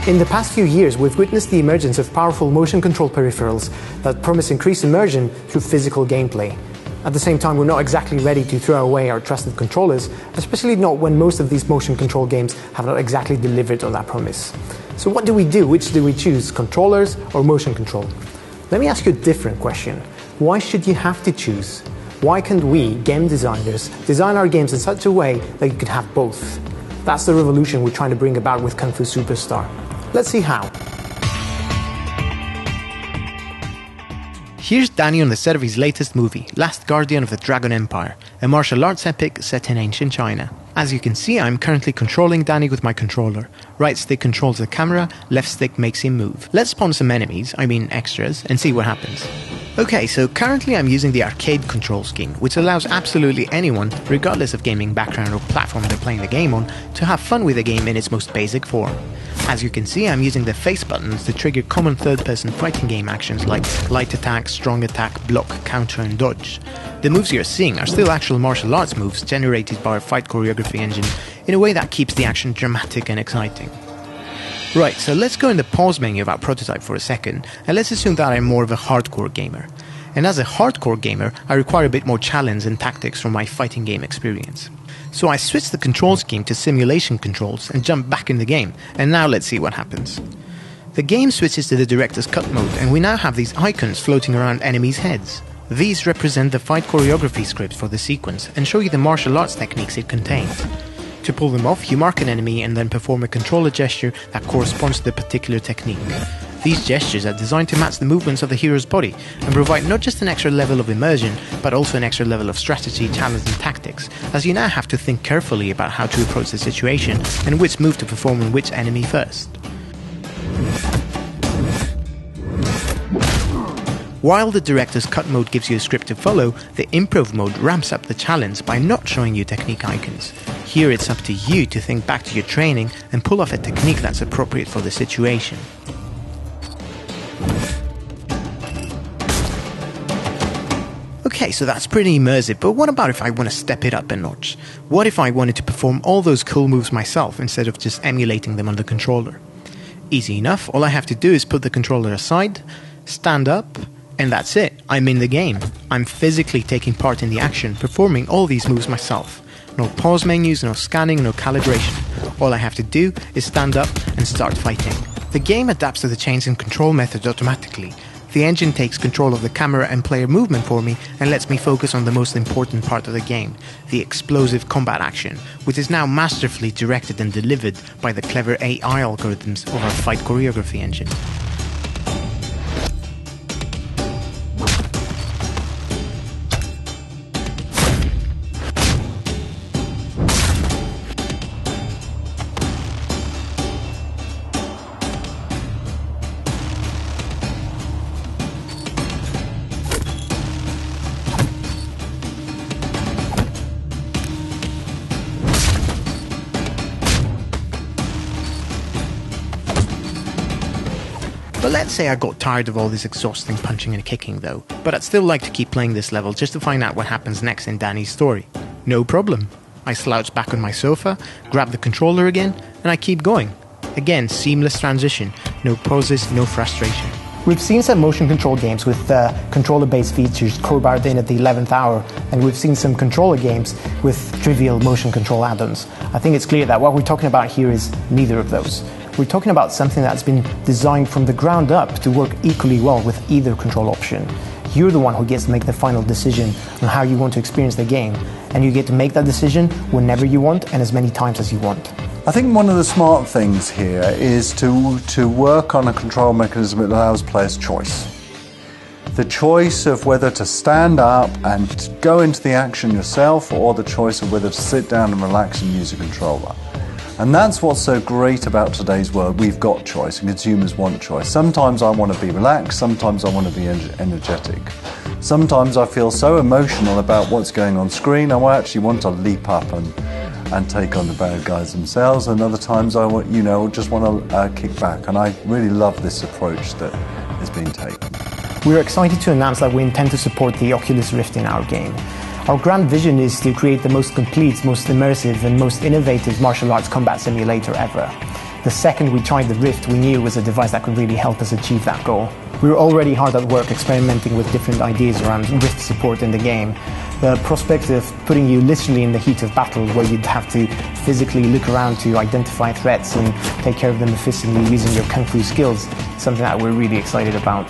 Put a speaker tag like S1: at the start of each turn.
S1: In the past few years, we've witnessed the emergence of powerful motion control peripherals that promise increased immersion through physical gameplay. At the same time, we're not exactly ready to throw away our trusted controllers, especially not when most of these motion control games have not exactly delivered on that promise. So what do we do? Which do we choose, controllers or motion control? Let me ask you a different question. Why should you have to choose? Why can't we, game designers, design our games in such a way that you could have both? That's the revolution we're trying to bring about with Kung Fu Superstar. Let's see how.
S2: Here's Danny on the set of his latest movie, Last Guardian of the Dragon Empire, a martial arts epic set in ancient China. As you can see, I'm currently controlling Danny with my controller. Right stick controls the camera, left stick makes him move. Let's spawn some enemies, extras, and see what happens. Okay, so currently I'm using the arcade control scheme, which allows absolutely anyone, regardless of gaming background or platform they're playing the game on, to have fun with the game in its most basic form. As you can see, I'm using the face buttons to trigger common third-person fighting game actions like light attack, strong attack, block, counter and dodge. The moves you're seeing are still actual martial arts moves generated by our fight choreography engine in a way that keeps the action dramatic and exciting. Right, so let's go in the pause menu of our prototype for a second, and let's assume that I'm more of a hardcore gamer. And as a hardcore gamer, I require a bit more challenge and tactics from my fighting game experience. So I switched the control scheme to simulation controls and jumped back in the game, and now let's see what happens. The game switches to the director's cut mode, and we now have these icons floating around enemies' heads. These represent the fight choreography script for the sequence and show you the martial arts techniques it contains. To pull them off, you mark an enemy and then perform a controller gesture that corresponds to the particular technique. These gestures are designed to match the movements of the hero's body and provide not just an extra level of immersion, but also an extra level of strategy, challenge and tactics, as you now have to think carefully about how to approach the situation and which move to perform on which enemy first. While the director's cut mode gives you a script to follow, the improv mode ramps up the challenge by not showing you technique icons. Here it's up to you to think back to your training and pull off a technique that's appropriate for the situation. Okay, so that's pretty immersive, but what about if I want to step it up a notch? What if I wanted to perform all those cool moves myself instead of just emulating them on the controller? Easy enough, all I have to do is put the controller aside, stand up, and that's it. I'm in the game. I'm physically taking part in the action, performing all these moves myself. No pause menus, no scanning, no calibration. All I have to do is stand up and start fighting. The game adapts to the change in control methods automatically. The engine takes control of the camera and player movement for me and lets me focus on the most important part of the game, the explosive combat action, which is now masterfully directed and delivered by the clever AI algorithms of our fight choreography engine. But let's say I got tired of all this exhausting punching and kicking though, but I'd still like to keep playing this level just to find out what happens next in Danny's story. No problem. I slouch back on my sofa, grab the controller again, and I keep going. Again, seamless transition, no pauses, no frustration.
S1: We've seen some motion control games with controller-based features crowbarred in at the 11th hour, and we've seen some controller games with trivial motion control add-ons. I think it's clear that what we're talking about here is neither of those. We're talking about something that's been designed from the ground up to work equally well with either control option. You're the one who gets to make the final decision on how you want to experience the game, and you get to make that decision whenever you want and as many times as you want.
S3: I think one of the smart things here is to work on a control mechanism that allows players choice. The choice of whether to stand up and go into the action yourself, or the choice of whether to sit down and relax and use a controller. And that's what's so great about today's world. We've got choice, and consumers want choice. Sometimes I want to be relaxed, sometimes I want to be energetic. Sometimes I feel so emotional about what's going on screen, I actually want to leap up and take on the bad guys themselves, and other times I want, just want to kick back. And I really love this approach that is being taken.
S1: We're excited to announce that we intend to support the Oculus Rift in our game. Our grand vision is to create the most complete, most immersive and most innovative martial arts combat simulator ever. The second we tried the Rift, we knew it was a device that could really help us achieve that goal. We were already hard at work experimenting with different ideas around Rift support in the game. The prospect of putting you literally in the heat of battle, where you'd have to physically look around to identify threats and take care of them efficiently using your kung fu skills, something that we're really excited about.